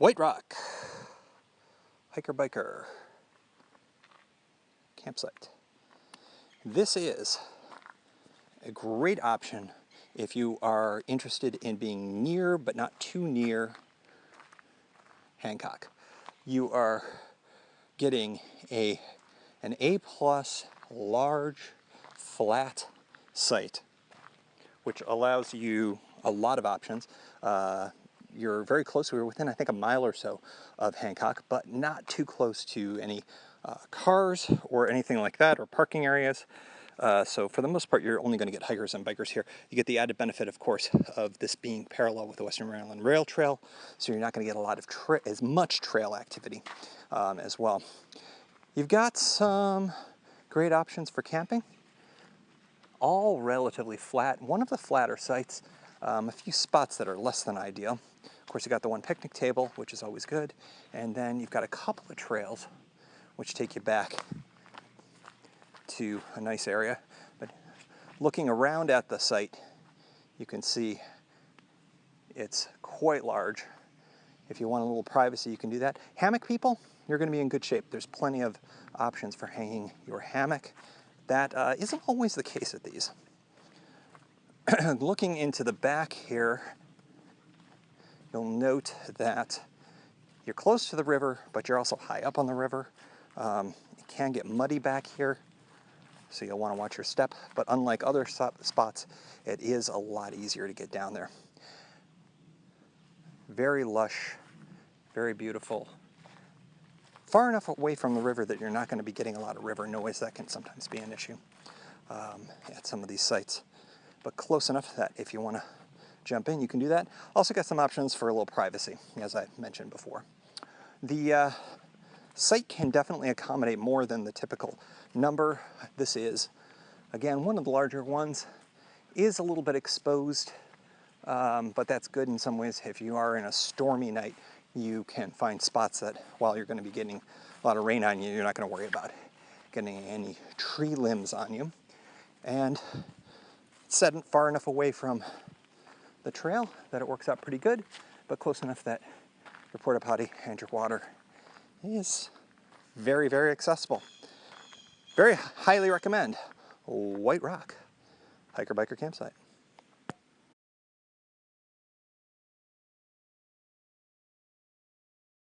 White Rock hiker-biker campsite. This is a great option if you are interested in being near but not too near Hancock. You are getting an A+ large flat site, which allows you a lot of options. You're very close. We're within, I think, a mile or so of Hancock, but not too close to any cars or anything like that, or parking areas. So for the most part, you're only going to get hikers and bikers here. You get the added benefit, of course, of this being parallel with the Western Maryland Rail Trail, so you're not going to get a lot of as much trail activity as well. You've got some great options for camping, all relatively flat. One of the flatter sites, a few spots that are less than ideal. Of course, you got the one picnic table, which is always good, and then you've got a couple of trails which take you back to a nice area. But looking around at the site, you can see it's quite large. If you want a little privacy, you can do that. Hammock people, you're going to be in good shape. There's plenty of options for hanging your hammock. That isn't always the case at these. Looking into the back here, you'll note that you're close to the river, but you're also high up on the river. It can get muddy back here, so you'll want to watch your step. But unlike other spots, it is a lot easier to get down there. Very lush, very beautiful. Far enough away from the river that you're not going to be getting a lot of river noise. That can sometimes be an issue at some of these sites. But close enough that if you want to jump in, you can do that. Also got some options for a little privacy, as I mentioned before. The site can definitely accommodate more than the typical number. This is, again, one of the larger ones. Is a little bit exposed, but that's good in some ways. If you are in a stormy night, you can find spots that, while you're going to be getting a lot of rain on you, you're not going to worry about getting any tree limbs on you. And set far enough away from the trail that it works out pretty good, but close enough that your porta potty and your water is very, very accessible. Very highly recommend White Rock hiker-biker campsite.